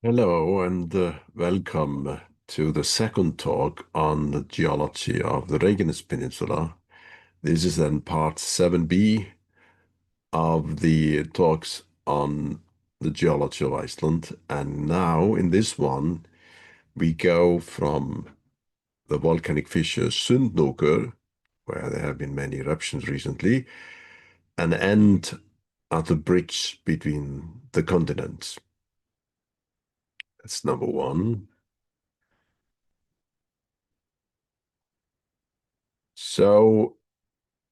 Hello and welcome to the second talk on the geology of the Reykjanes Peninsula. This is then part 7b of the talks on the geology of Iceland. And now in this one, we go from the volcanic fissure Sundhnúkur, where there have been many eruptions recently, and end at the bridge between the continents. That's number one. So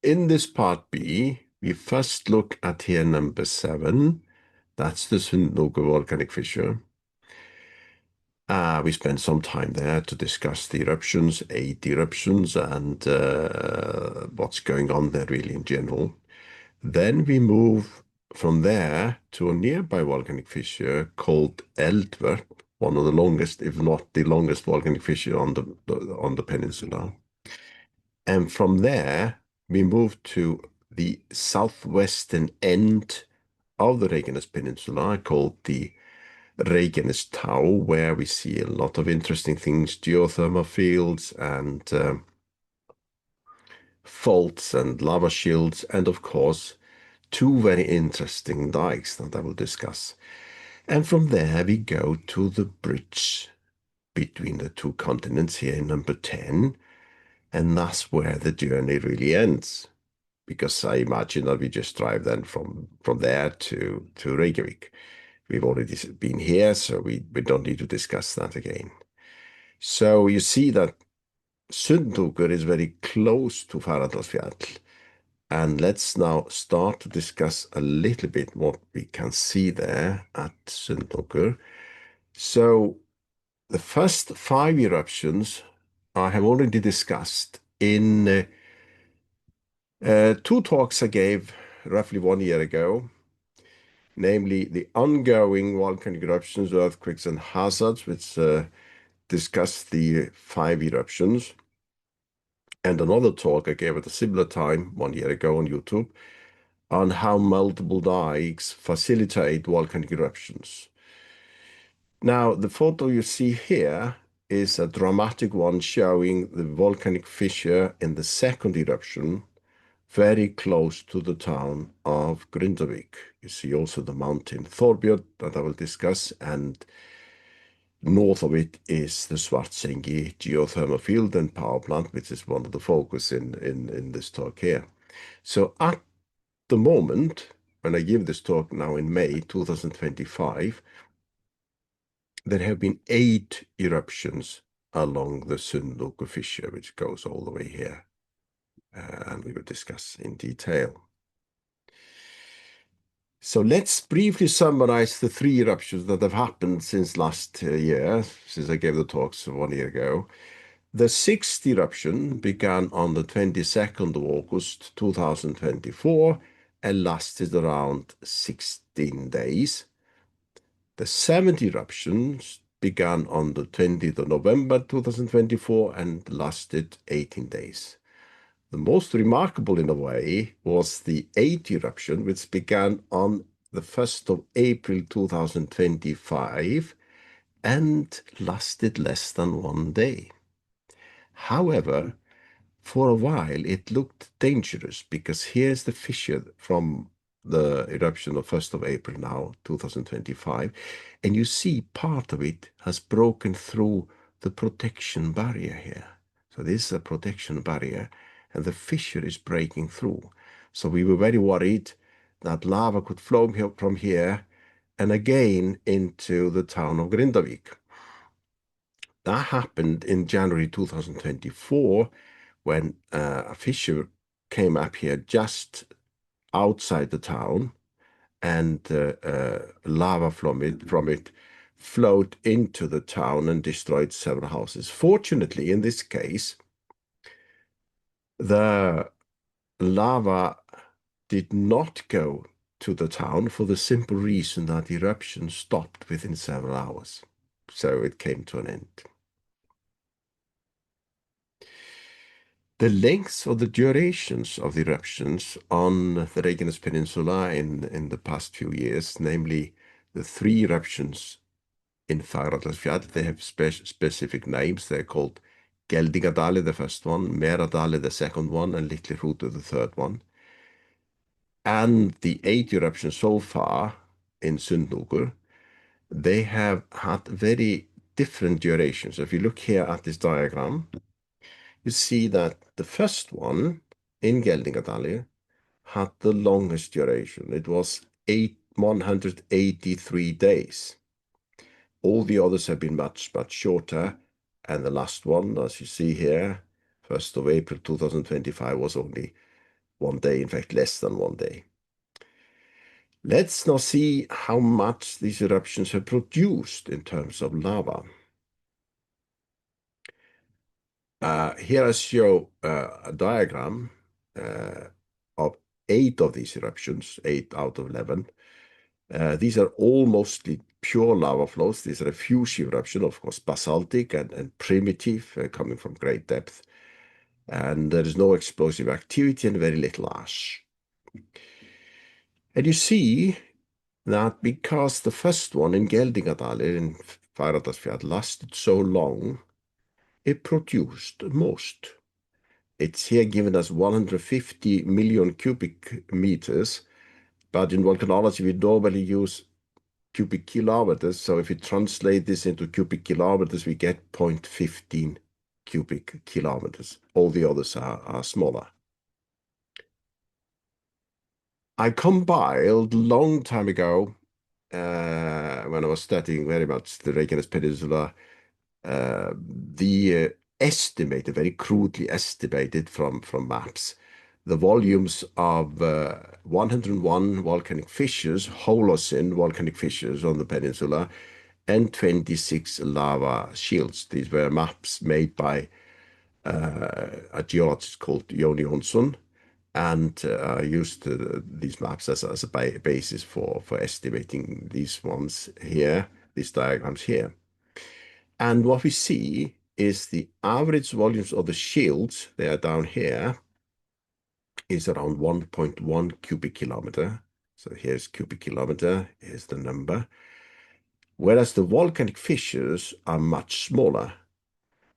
in this part B, we first look at here number 7. That's the Sundhnúkur volcanic fissure. We spent some time there to discuss the eruptions, 8 eruptions, and what's going on there really in general. Then we move from there to a nearby volcanic fissure called Eldvörp, one of the longest, if not the longest volcanic fissure on the peninsula. And from there, we move to the southwestern end of the Reykjanes Peninsula called the Reykjanestá, where we see a lot of interesting things, geothermal fields and faults and lava shields, and of course, two very interesting dikes that I will discuss. And from there, we go to the bridge between the two continents here in number 10, and that's where the journey really ends. Because I imagine that we just drive then from there to Reykjavik. We've already been here, so we don't need to discuss that again. So you see that Sundhnúkur is very close to Fagradalsfjall. And let's now start to discuss a little bit what we can see there at Sundhnúkur. So the first 5 eruptions I have already discussed in 2 talks I gave roughly 1 year ago, namely the ongoing volcanic eruptions, earthquakes, and hazards, which discussed the 5 eruptions, and another talk I gave at a similar time 1 year ago on YouTube on how multiple dikes facilitate volcanic eruptions. Now, the photo you see here is a dramatic one showing the volcanic fissure in the second eruption, very close to the town of Grindavik. You see also the mountain Þorbjörn that I will discuss, and north of it is the Svartsengi geothermal field and power plant, which is one of the focus in this talk here. So at the moment, when I give this talk now in May 2025, there have been 8 eruptions along the Sundhnúkur fissure, which goes all the way here. And we will discuss in detail. So let's briefly summarize the 3 eruptions that have happened since last year, since I gave the talks 1 year ago. The 6th eruption began on the 22nd of August 2024 and lasted around 16 days. The 7th eruption began on the 20th of November 2024 and lasted 18 days. The most remarkable in a way was the 8th eruption, which began on the 1st of April 2025 and lasted less than 1 day. However, for a while it looked dangerous because here's the fissure from the eruption of 1st of April now, 2025, and you see part of it has broken through the protection barrier here. So this is a protection barrier, and the fissure is breaking through. So we were very worried that lava could flow from here and again into the town of Grindavik. That happened in January 2024 when a fissure came up here just outside the town, and lava from it flowed into the town and destroyed several houses. Fortunately, in this case, the lava did not go to the town for the simple reason that the eruption stopped within several hours. So it came to an end. The lengths or the durations of the eruptions on the Reykjanes Peninsula in the past few years, namely the 3 eruptions in Fagradalsfjall. They have specific names. They're called Geldingadali, the first one, Meradali, the second one, and Litli-Hrútur, the third one. And the 8 eruptions so far in Sundhnúkur, they have had very different durations. If you look here at this diagram, you see that the first one in Geldingadali had the longest duration. It was 183 days. All the others have been much, much shorter. And the last one, as you see here, 1st of April 2025, was only 1 day, in fact, less than 1 day. Let's now see how much these eruptions have produced in terms of lava. Here I show a diagram of 8 of these eruptions, 8 out of 11. These are all mostly pure lava flows. These are effusive eruption, of course, basaltic and primitive, coming from great depth. And there is no explosive activity and very little ash. And you see that because the first one in Geldingadali in Fagradalsfjall lasted so long, it produced most. It's here given as 150 million cubic meters, but in volcanology we normally use cubic kilometers. So if we translate this into cubic kilometers, we get 0.15 cubic kilometers. All the others are smaller. I compiled a long time ago, when I was studying very much the Reykjanes Peninsula, the estimated, very crudely estimated from maps, the volumes of 101 volcanic fissures, Holocene volcanic fissures on the peninsula, and 26 lava shields. These were maps made by a geologist called Jón Jónsson, and used these maps as a basis for estimating these ones here, these diagrams here. And what we see is the average volumes of the shields, they are down here, is around 1.1 cubic kilometer. So here's cubic kilometer, here's the number. Whereas the volcanic fissures are much smaller.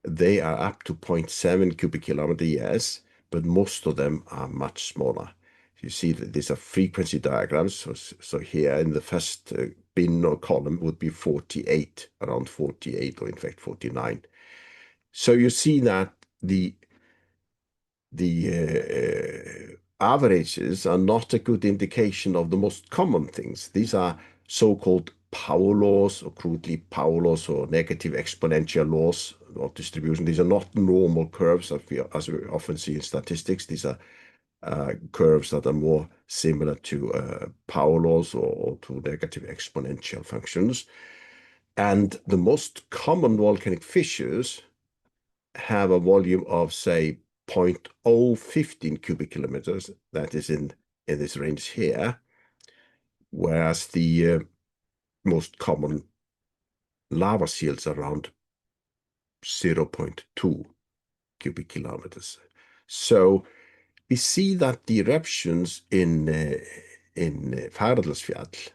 They are up to 0.7 cubic kilometer, yes, but most of them are much smaller. You see that these are frequency diagrams. So here in the first bin or column would be 48, around 48, or in fact 49. So you see that the averages are not a good indication of the most common things. These are so-called power laws, or crudely power laws, or negative exponential laws of distribution. These are not normal curves as we often see in statistics. These are curves that are more similar to power laws or to negative exponential functions. And the most common volcanic fissures have a volume of, say, 0.015 cubic kilometers. That is in this range here, whereas the most common lava shields are around 0.2 cubic kilometers. So we see that the eruptions in Fagradalsfjall,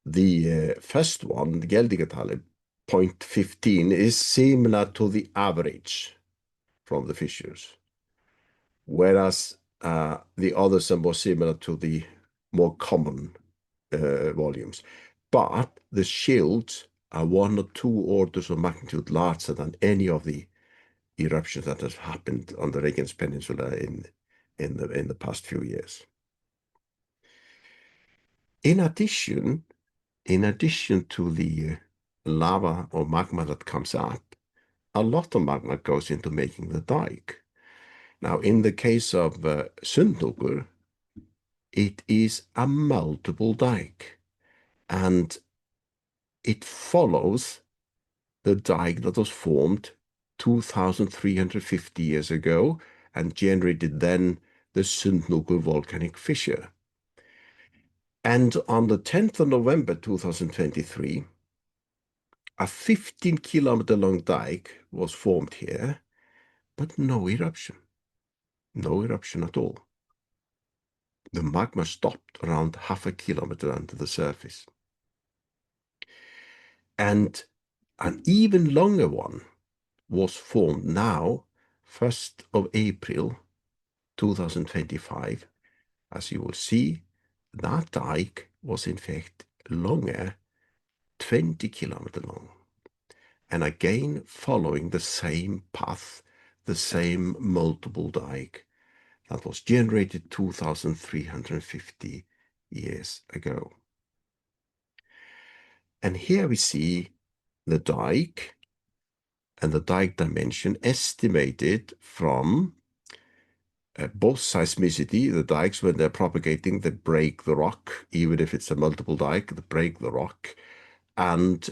the first one, the Geldingadali, 0.15, is similar to the average from the fissures, whereas the others are more similar to the more common volumes. But the shields are 1 or 2 orders of magnitude larger than any of the eruptions that have happened on the Reykjanes Peninsula in the past few years. In addition to the lava or magma that comes up, a lot of magma goes into making the dike. Now, in the case of Sundhnúkur, it is a multiple dike, and it follows the dike that was formed 2,350 years ago and generated then the Sundhnúkur volcanic fissure. And on the 10th of November 2023, a 15-kilometer long dike was formed here, but no eruption. No eruption at all. The magma stopped around half a kilometer under the surface. And an even longer one was formed now, 1st of April 2025. As you will see, that dike was in fact longer, 20 kilometers long. And again, following the same path, the same multiple dike that was generated 2,350 years ago. And here we see the dike and the dike dimension estimated from both seismicity. The dikes, when they're propagating, they break the rock, even if it's a multiple dike, they break the rock and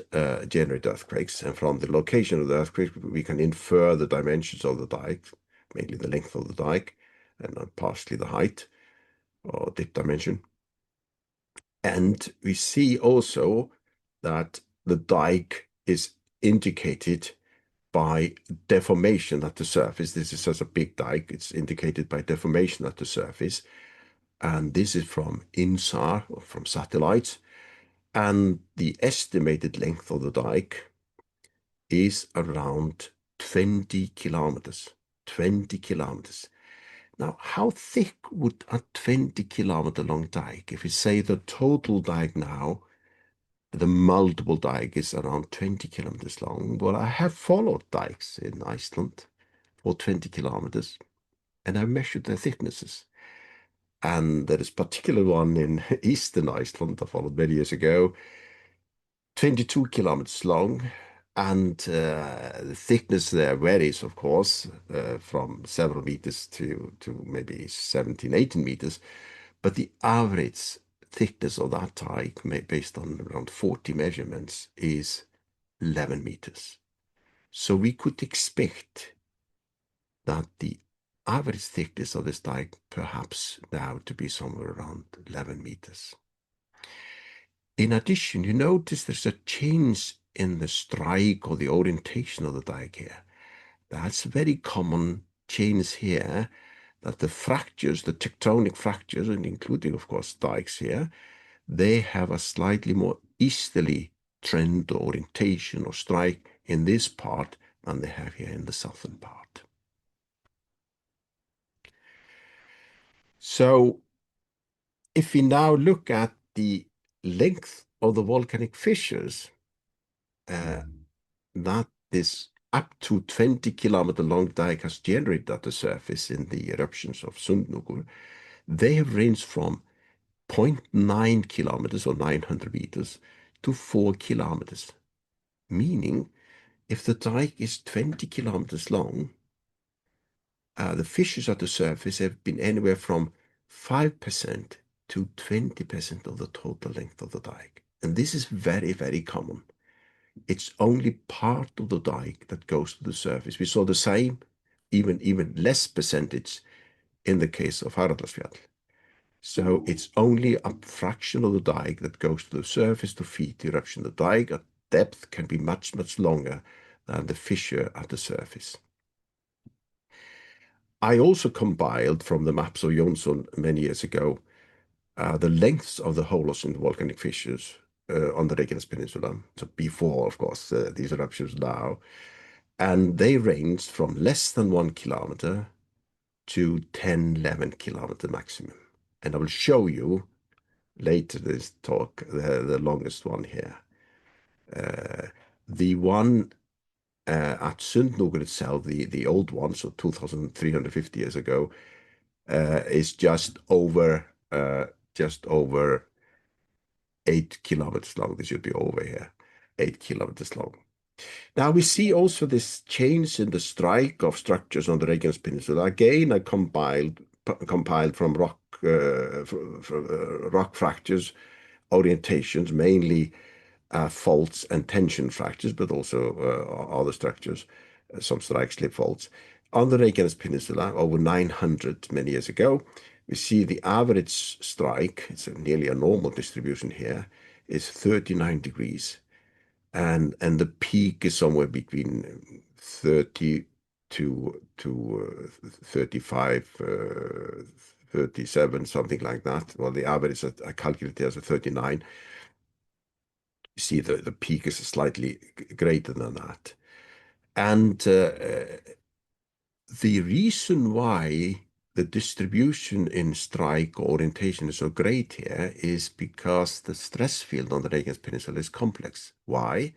generate earthquakes. And from the location of the earthquake, we can infer the dimensions of the dike, mainly the length of the dike and partially the height or dip dimension. And we see also that the dike is indicated by deformation at the surface. This is such a big dike. It's indicated by deformation at the surface. And this is from INSAR, or from satellites. And the estimated length of the dike is around 20 kilometers. 20 kilometers. Now, how thick would a 20-kilometer long dike, if we say the total dike now, the multiple dike is around 20 kilometers long? Well, I have followed dikes in Iceland for 20 kilometers, and I measured their thicknesses. And there is a particular one in eastern Iceland I followed many years ago, 22 kilometers long, and the thickness there varies, of course, from several meters to maybe 17, 18 meters, but the average thickness of that dike, based on around 40 measurements, is 11 meters. So we could expect that the average thickness of this dike perhaps now to be somewhere around 11 meters. In addition, you notice there's a change in the strike or the orientation of the dike here. That's a very common change here, that the fractures, the tectonic fractures, and including, of course, dikes here, they have a slightly more easterly trend or orientation or strike in this part than they have here in the southern part. So if we now look at the length of the volcanic fissures, that this up to 20-kilometer long dike has generated at the surface in the eruptions of Sundhnúkur, they have ranged from 0.9 kilometers or 900 meters to 4 kilometers, meaning if the dike is 20 kilometers long, the fissures at the surface have been anywhere from 5% to 20% of the total length of the dike. And this is very, very common. It's only part of the dike that goes to the surface. We saw the same, even less percentage in the case of Haraldasfjall. So it's only a fraction of the dike that goes to the surface to feed the eruption. The dike at depth can be much, much longer than the fissure at the surface. I also compiled from the maps of Jonsson many years ago the lengths of the Holocene volcanic fissures on the Reykjanes Peninsula, so before, of course, these eruptions now, and they ranged from less than 1 kilometer to 10, 11 kilometer maximum. And I will show you later this talk the longest one here. The one at Sundhnúkur itself, the old one, so 2,350 years ago, is just over 8 kilometers long. This should be over here, 8 kilometers long. Now we see also this change in the strike of structures on the Reykjanes Peninsula. Again, I compiled from rock fractures, orientations, mainly faults and tension fractures, but also other structures, some strike slip faults. On the Reykjanes Peninsula, over 900 many years ago, we see the average strike, it's nearly a normal distribution here, is 39 degrees. And the peak is somewhere between 30 to 35, 37, something like that. Well, the average I calculated as a 39. You see the peak is slightly greater than that. And the reason why the distribution in strike orientation is so great here is because the stress field on the Reykjanes Peninsula is complex. Why?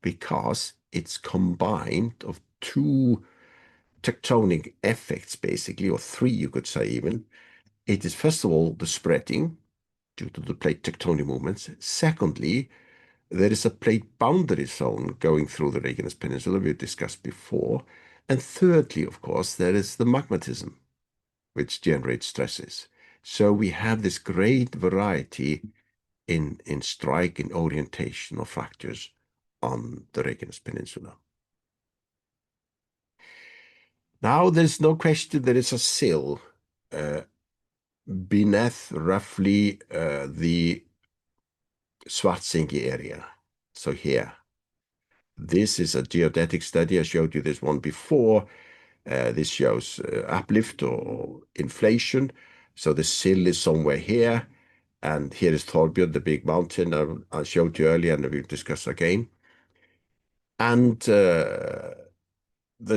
Because it's combined of two tectonic effects, basically, or three, you could say even. It is, first of all, the spreading due to the plate tectonic movements. Secondly, there is a plate boundary zone going through the Reykjanes Peninsula we discussed before. And thirdly, of course, there is the magmatism, which generates stresses. So we have this great variety in strike, in orientation of fractures on the Reykjanes Peninsula. Now, there's no question there is a sill beneath roughly the Svartsengi area. So here, this is a geodetic study. I showed you this one before. This shows uplift or inflation. So the sill is somewhere here. And here is Þorbjörn, the big mountain I showed you earlier, and we'll discuss again. And the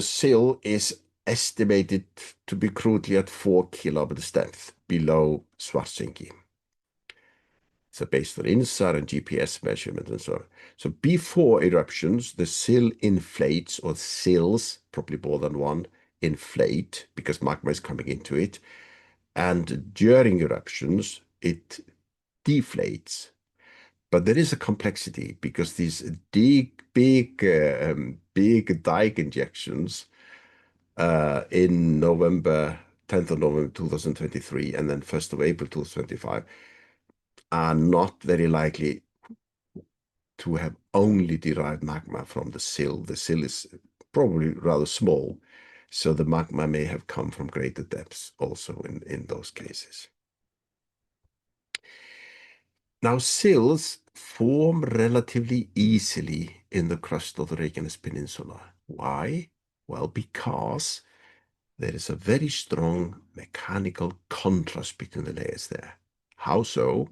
sill is estimated to be crudely at 4 kilometers depth below Svartsengi. So based on INSAR and GPS measurement and so on. So before eruptions, the sill inflates, or sills, probably more than one, inflate because magma is coming into it. And during eruptions, it deflates. But there is a complexity because these big dike injections in 10th of November 2023 and then 1st of April 2025 are not very likely to have only derived magma from the sill. The sill is probably rather small, so the magma may have come from greater depths also in those cases. Now, sills form relatively easily in the crust of the Reykjanes Peninsula. Why? Well, because there is a very strong mechanical contrast between the layers there. How so?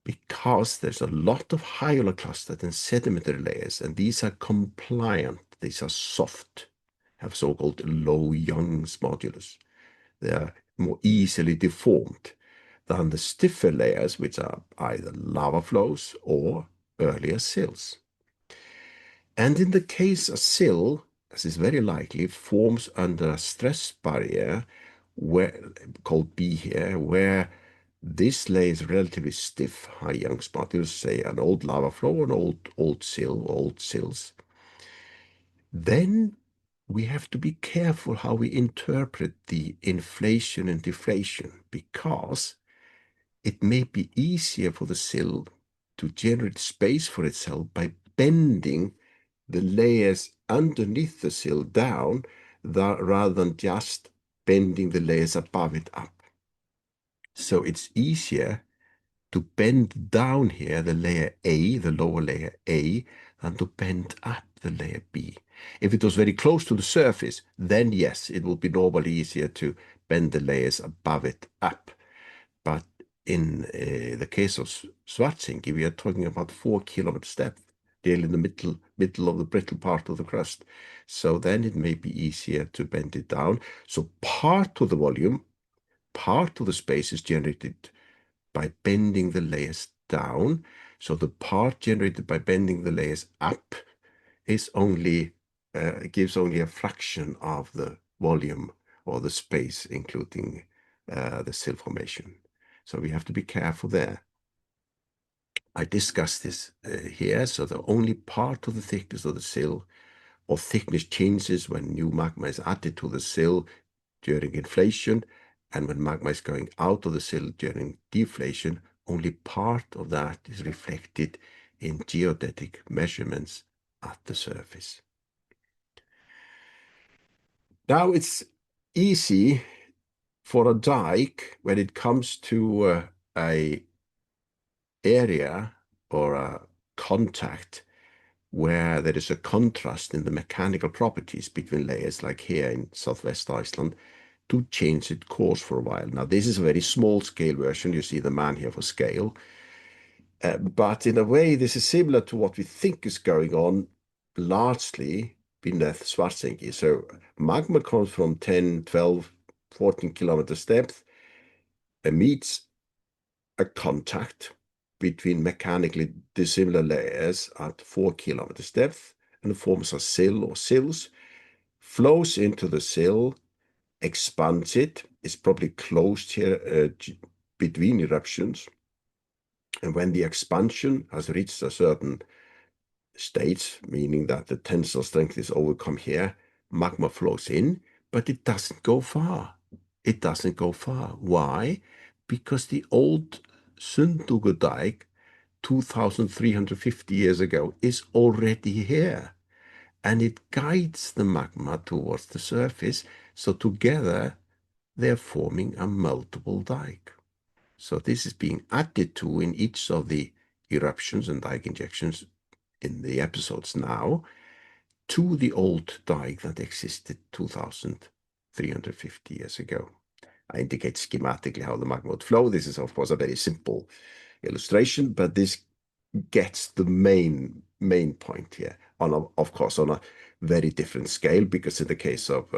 Because there's a lot of hyaloclastite and sedimentary layers, and these are compliant, these are soft, have so-called low Young's modulus. They are more easily deformed than the stiffer layers, which are either lava flows or earlier sills. And in the case a sill, as is very likely, forms under a stress barrier called B here, where this layer is relatively stiff, high Young's modulus, say an old lava flow, an old sill, old sills. Then we have to be careful how we interpret the inflation and deflation, because it may be easier for the sill to generate space for itself by bending the layers underneath the sill down rather than just bending the layers above it up. So it's easier to bend down here the layer A, the lower layer A, than to bend up the layer B. If it was very close to the surface, then yes, it would be normally easier to bend the layers above it up. But in the case of Svartsengi, we are talking about 4 kilometers depth, nearly in the middle of the brittle part of the crust. So then it may be easier to bend it down. So part of the volume, part of the space is generated by bending the layers down. So the part generated by bending the layers up is only gives only a fraction of the volume or the space, including the sill formation. So we have to be careful there. I discussed this here. So the only part of the thickness of the sill or thickness changes when new magma is added to the sill during inflation, and when magma is going out of the sill during deflation, only part of that is reflected in geodetic measurements at the surface. Now it's easy for a dike when it comes to a area or a contact where there is a contrast in the mechanical properties between layers, like here in southwest Iceland, to change its course for a while. Now, this is a very small scale version. You see the man here for scale. But in a way, this is similar to what we think is going on largely beneath Svartsengi. So magma comes from 10, 12, 14 kilometers depth and meets a contact between mechanically dissimilar layers at 4 kilometers depth and forms a sill or sills, flows into the sill, expands it. It's probably closed here between eruptions. And when the expansion has reached a certain stage, meaning that the tensile strength is overcome here, magma flows in, but it doesn't go far. It doesn't go far. Why? Because the old Sundhnúkur dike, 2,350 years ago, is already here. And it guides the magma towards the surface. So together, they're forming a multiple dike. So this is being added to in each of the eruptions and dike injections in the episodes now to the old dike that existed 2,350 years ago. I indicate schematically how the magma would flow. This is, of course, a very simple illustration, but this gets the main point here, of course, on a very different scale, because in the case of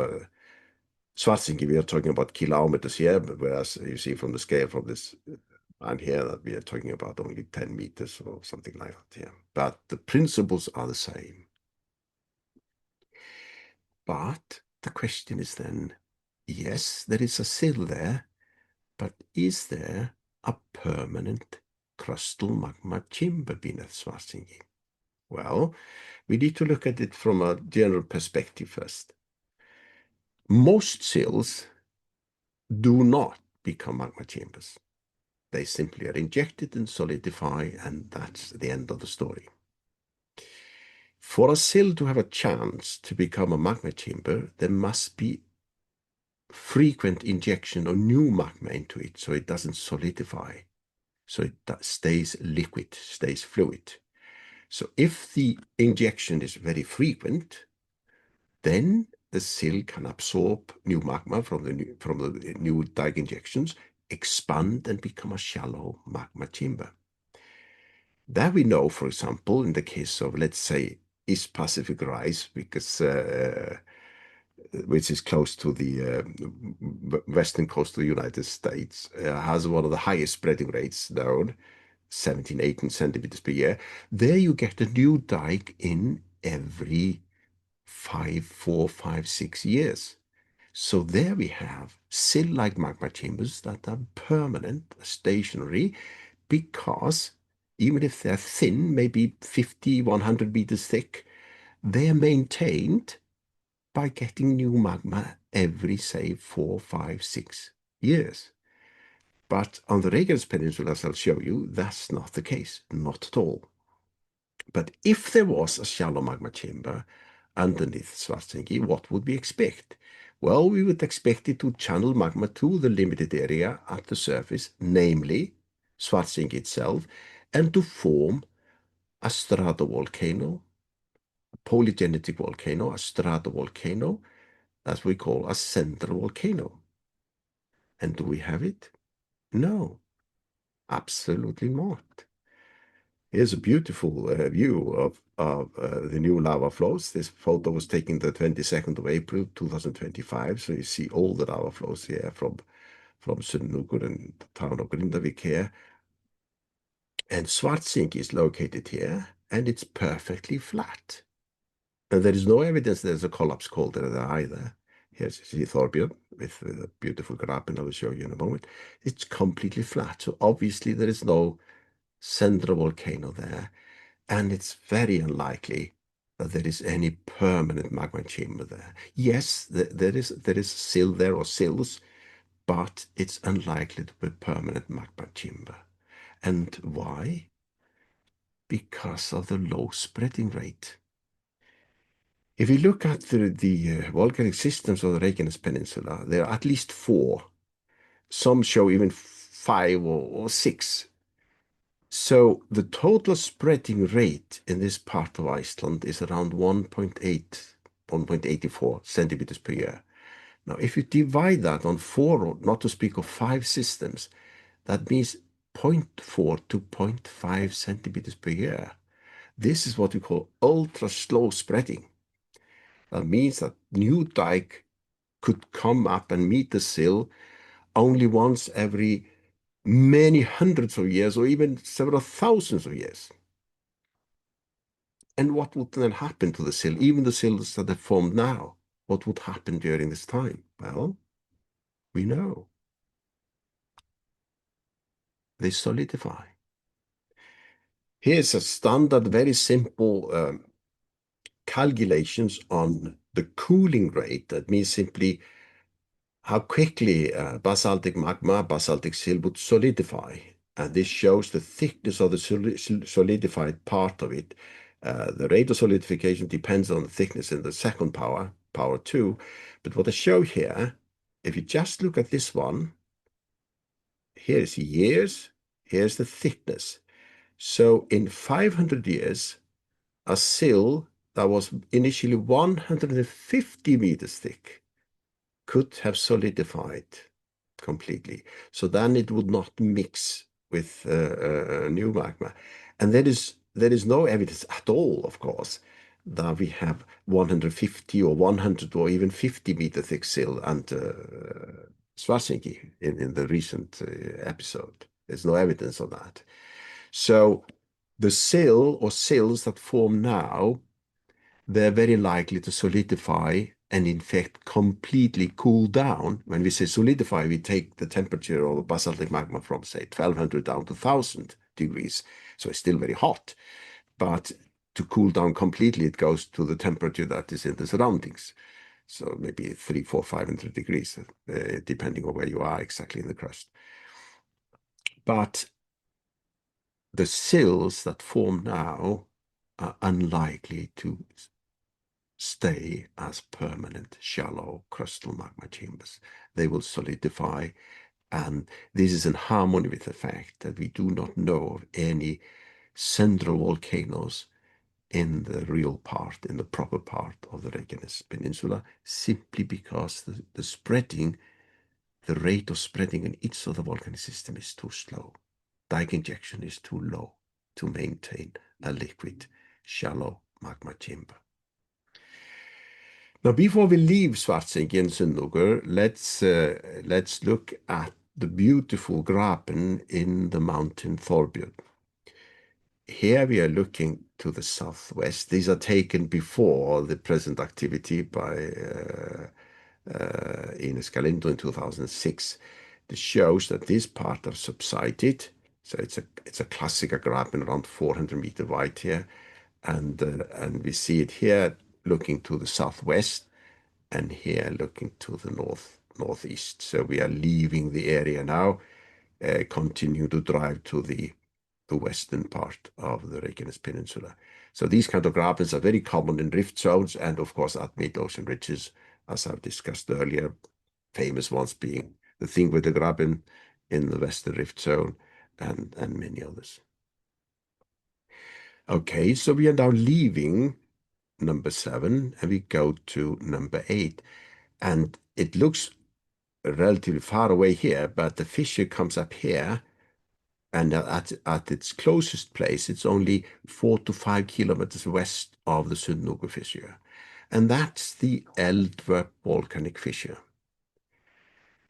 Svartsengi, we are talking about kilometers here, whereas you see from the scale from this and here that we are talking about only 10 meters or something like that here. But the principles are the same. But the question is then, yes, there is a sill there, but is there a permanent crustal magma chamber beneath Svartsengi? Well, we need to look at it from a general perspective first. Most sills do not become magma chambers. They simply are injected and solidify, and that's the end of the story. For a sill to have a chance to become a magma chamber, there must be frequent injection of new magma into it so it doesn't solidify, so it stays liquid, stays fluid. So if the injection is very frequent, then the sill can absorb new magma from the new dike injections, expand and become a shallow magma chamber. That we know, for example, in the case of, let's say, East Pacific rise, because which is close to the western coast of the United States, has one of the highest spreading rates known, 17, 18 centimeters per year. There you get a new dike in every 4, 5, 6 years. So there we have sill-like magma chambers that are permanent, stationary, because even if they're thin, maybe 50, 100 meters thick, they're maintained by getting new magma every, say, 4, 5, 6 years. But on the Reykjanes Peninsula, as I'll show you, that's not the case, not at all. But if there was a shallow magma chamber underneath Svartsengi, what would we expect? Well, we would expect it to channel magma to the limited area at the surface, namely Svartsengi itself, and to form a stratovolcano, a polygenetic volcano, a stratovolcano, as we call a central volcano. And do we have it? No, absolutely not. Here's a beautiful view of the new lava flows. This photo was taken the 22nd of April, 2025. So you see all the lava flows here from Sundhnúkur and the town of Grindavik here. And Svartsengi is located here, and it's perfectly flat. And there is no evidence there's a collapse caldera there either. Here's you see Þorbjörn with a beautiful Graben I will show you in a moment. It's completely flat. So obviously there is no central volcano there. And it's very unlikely that there is any permanent magma chamber there. Yes, there is sill there or sills, but it's unlikely to be permanent magma chamber. And why? Because of the low spreading rate. If you look at the volcanic systems of the Reykjanes Peninsula, there are at least 4. Some show even 5 or 6. So the total spreading rate in this part of Iceland is around 1.8, 1.84 centimeters per year. Now, if you divide that on 4, or not to speak of 5 systems, that means 0.4 to 0.5 centimeters per year. This is what we call ultra slow spreading. That means that new dike could come up and meet the sill only once every many hundreds of years or even several thousands of years. And what would then happen to the sill, even the sills that have formed now? What would happen during this time? Well, we know. They solidify. Here's a standard, very simple calculations on the cooling rate. That means simply how quickly basaltic magma, basaltic sill would solidify. And this shows the thickness of the solidified part of it. The rate of solidification depends on the thickness in the second power 2. But what I show here, if you just look at this one, here's years, here's the thickness. So in 500 years, a sill that was initially 150 meters thick could have solidified completely. So then it would not mix with new magma. And there is no evidence at all, of course, that we have 150 or 100 or even 50 meter thick sill and Svartsengi in the recent episode. There's no evidence of that. So the sill or sills that form now, they're very likely to solidify and in fact completely cool down. When we say solidify, we take the temperature of the basaltic magma from say 1200 down to 1000 degrees. So it's still very hot, but to cool down completely, it goes to the temperature that is in the surroundings. So maybe 300, 400, 500 degrees, depending on where you are exactly in the crust. But the sills that form now are unlikely to stay as permanent, shallow crustal magma chambers. They will solidify, and this is in harmony with the fact that we do not know of any central volcanoes in the real part, in the proper part of the Reykjanes Peninsula, simply because the spreading, the rate of spreading in each of the volcanic system is too slow. Dike injection is too low to maintain a liquid, shallow magma chamber. Now, before we leave Svartsengi and Sundhnúkur, let's look at the beautiful Graben in the mountain Þorbjörn. Here we are looking to the southwest. These are taken before the present activity by Ines Galindo in 2006. This shows that this part has subsided. So it's a classical Graben around 400 meter wide here, and we see it here looking to the southwest, and here looking to the northeast. So we are leaving the area now, continue to drive to the western part of the Reykjanes Peninsula. So these kind of grabens are very common in rift zones and of course at mid-ocean ridges, as I've discussed earlier, famous ones being the thing with the Graben in the western rift zone and many others. Okay, so we are now leaving number 7 and we go to number 8. And it looks relatively far away here, but the fissure comes up here, and at its closest place, it's only 4 to 5 kilometers west of the Sundhnúkur fissure. And that's the Eldvörp volcanic fissure.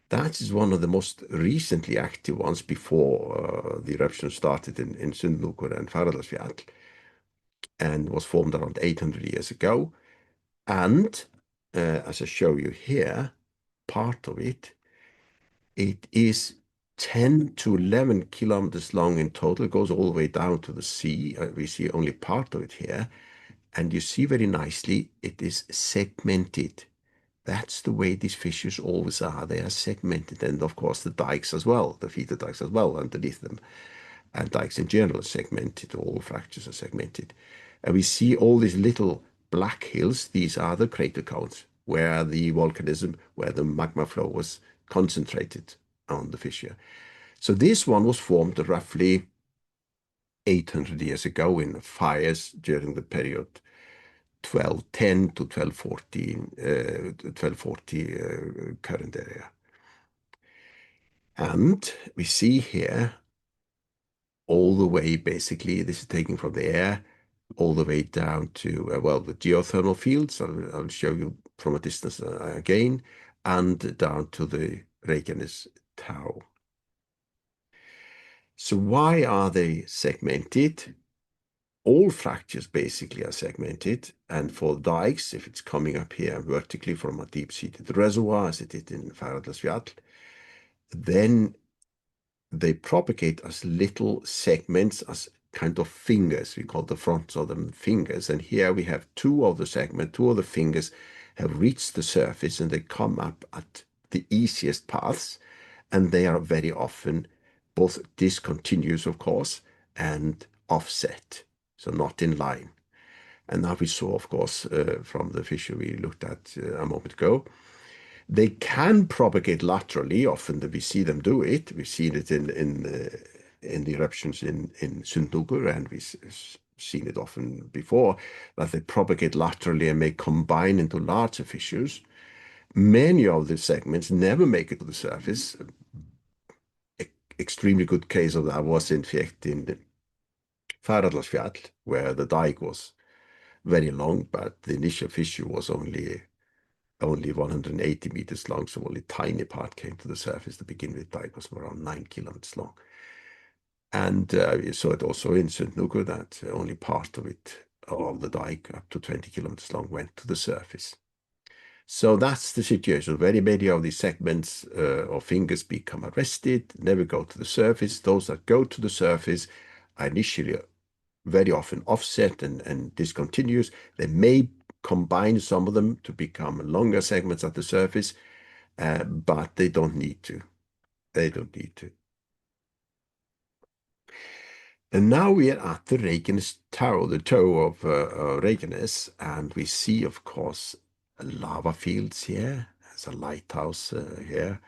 That is one of the most recently active ones before the eruption started in Sundhnúkur and Fagradalsfjall, and was formed around 800 years ago. And as I show you here, part of it is 10 to 11 kilometers long in total. It goes all the way down to the sea. We see only part of it here. And you see very nicely, it is segmented. That's the way these fissures always are. They are segmented. And of course, the dikes as well, the feeder-dikes as well underneath them. And dikes in general are segmented. All fractures are segmented. And we see all these little black hills. These are the crater cones where the volcanism, where the magma flow was concentrated on the fissure. So this one was formed roughly 800 years ago in fires during the period 1210 to 1240 current area. And we see here all the way, basically, this is taken from the air, all the way down to, well, the geothermal fields. I'll show you from a distance again, and down to the Reykjanestá. So why are they segmented? All fractures basically are segmented, and for dikes, if it's coming up here vertically from a deep-seated reservoir, as it did in Fagradalsfjall, then they propagate as little segments, as kind of fingers. We call the fronts of them fingers, and here we have two of the fingers have reached the surface, and they come up at the easiest paths, and they are very often both discontinuous, of course, and offset, so not in line. And now we saw, of course, from the fissure we looked at a moment ago, they can propagate laterally. Often we see them do it. We've seen it in the eruptions in Sundhnúkur, and we've seen it often before, that they propagate laterally and may combine into larger fissures. Many of the segments never make it to the surface. Extremely good case of that was in fact in Fagradalsfjall, where the dike was very long, but the initial fissure was only 180 meters long, so only a tiny part came to the surface to begin with. Dike was around 9 kilometers long. And you saw it also in Sundhnúkur that only part of it, of the dike, up to 20 kilometers long, went to the surface. So that's the situation. Very many of these segments or fingers become arrested, never go to the surface. Those that go to the surface are initially very often offset and discontinuous. They may combine some of them to become longer segments at the surface, but they don't need to. They don't need to. And now we are at the Reykjanestá, the toe of Reykjanes, and we see, of course, lava fields here. There's a lighthouse here.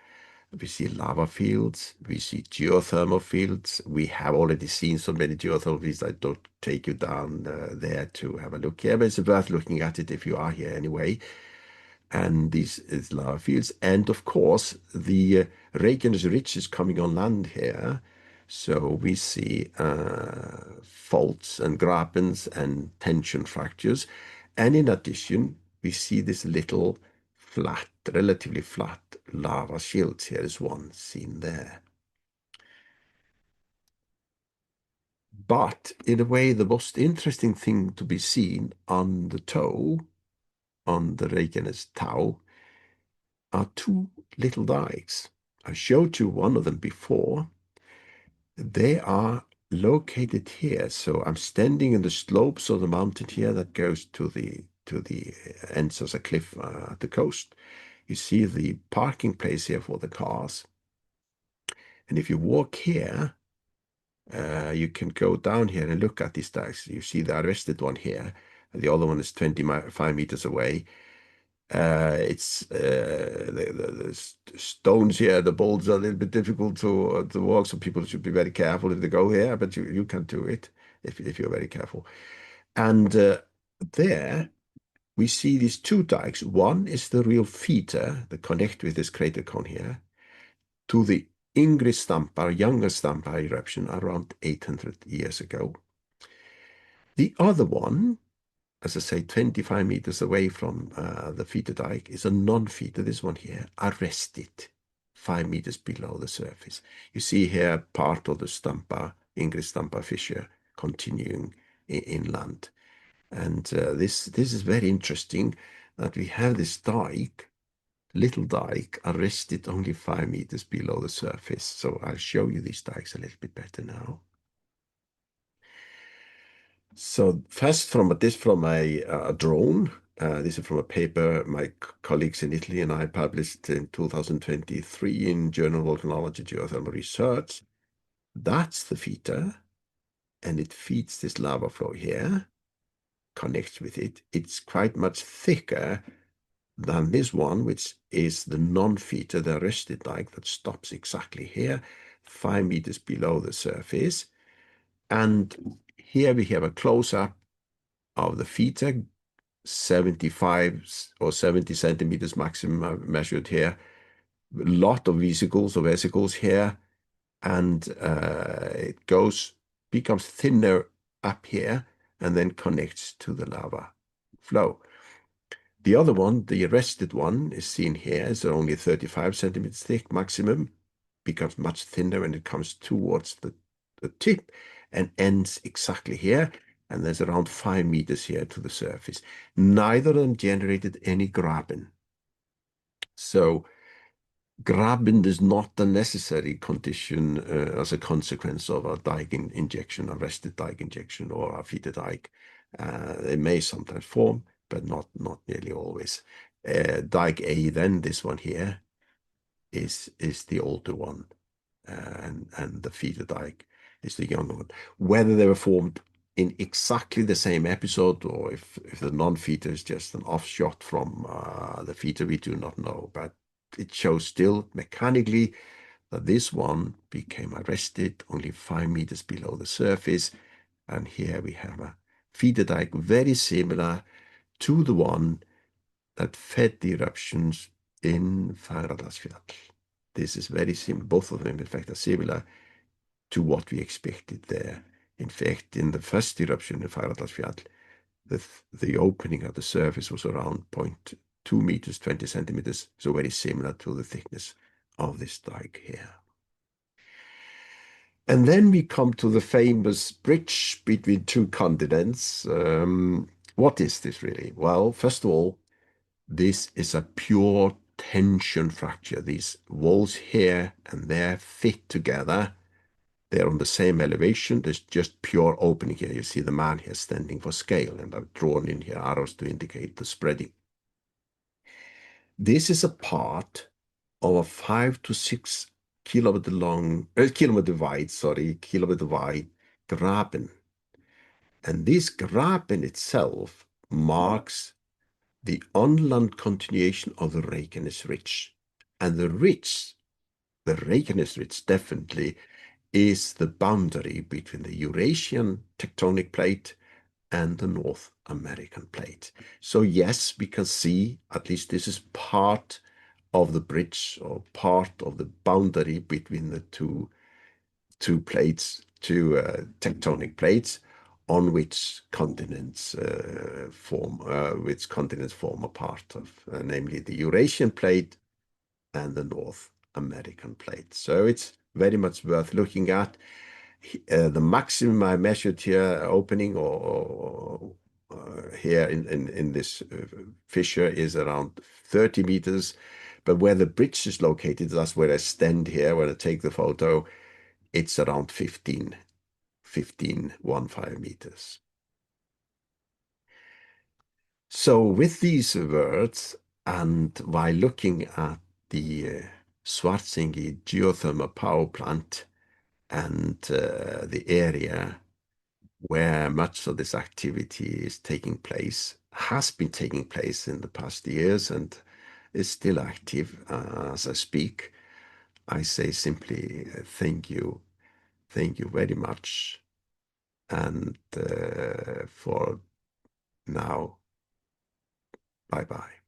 We see lava fields. We see geothermal fields. We have already seen so many geothermal fields. I don't take you down there to have a look here, but it's worth looking at it if you are here anyway. And these is lava fields. And of course, the Reykjanes Ridge is coming on land here. So we see faults and grabens and tension fractures. And in addition, we see this little flat, relatively flat lava shields. Here is one seen there. But in a way, the most interesting thing to be seen on the toe, on the Reykjanestá, are two little dikes. I showed you one of them before. They are located here. So I'm standing in the slopes of the mountain here that goes to the ends of the cliff at the coast. You see the parking place here for the cars. And if you walk here, you can go down here and look at these dikes. You see the arrested one here. The other one is 25 meters away. It's the stones here, the bolts are a little bit difficult to walk, so people should be very careful if they go here, but you can do it if you're very careful. And there we see these two dikes. One is the real feeder that connect with this crater cone here to the Yngri-Stampar, Yngri-Stampar eruption around 800 years ago. The other one, as I say, 25 meters away from the feeder-dike, is a non-feeder, this one here, arrested 5 meters below the surface. You see here part of the Stampar, Yngri-Stampar fissure continuing inland. And this is very interesting that we have this dike, little dike, arrested only 5 meters below the surface. So I'll show you these dikes a little bit better now. So first from a drone. This is from a paper my colleagues in Italy and I published in 2023 in Journal Volcanology Geothermal Research. That's the feeder, and it feeds this lava flow here, connects with it. It's quite much thicker than this one, which is the non-feeder, the arrested dike that stops exactly here, 5 meters below the surface. And here we have a close-up of the feeder, 75 or 70 centimeters maximum measured here. A lot of vesicles here, and it goes becomes thinner up here and then connects to the lava flow. The other one, the arrested one, is seen here. It's only 35 centimeters thick maximum, becomes much thinner when it comes towards the tip and ends exactly here. And there's around 5 meters here to the surface. Neither of them generated any graben. So Graben is not a necessary condition as a consequence of a dike injection, a rested dike injection, or a feeder-dike. They may sometimes form, but not nearly always. Dike A, then this one here, is the older one, and the feeder-dike is the younger one. Whether they were formed in exactly the same episode, or if the non-feeder is just an offshot from the feeder, we do not know. But it shows still mechanically that this one became arrested only 5 meters below the surface. And here we have a feeder-dike very similar to the one that fed the eruptions in Fagradalsfjall. This is very similar. Both of them, in fact, are similar to what we expected there. In fact, in the first eruption in Fagradalsfjall, the opening of the surface was around 0.2 meters, 20 centimeters, so very similar to the thickness of this dike here. And then we come to the famous bridge between two continents. What is this really? Well, first of all, this is a pure tension fracture. These walls here and there fit together. They're on the same elevation. There's just pure opening here. You see the man here standing for scale, and I've drawn in here arrows to indicate the spreading. This is a part of a 5 to 6 kilometer wide Graben. And this Graben itself marks the onland continuation of the Reykjanes Ridge. And the Reykjanes Ridge definitely is the boundary between the Eurasian tectonic plate and the North American plate. So yes, we can see at least this is part of the bridge, or part of the boundary between the two tectonic plates, on which continents form a part of, namely the Eurasian plate and the North American plate. So it's very much worth looking at. The maximum I measured here, opening or here in this fissure, is around 30 meters. But where the bridge is located, that's where I stand here when I take the photo, it's around 15 meters. So with these words, and while looking at the Svartsengi geothermal power plant and the area where much of this activity is taking place, has been taking place in the past years and is still active as I speak, I say simply thank you very much, and for now, bye-bye.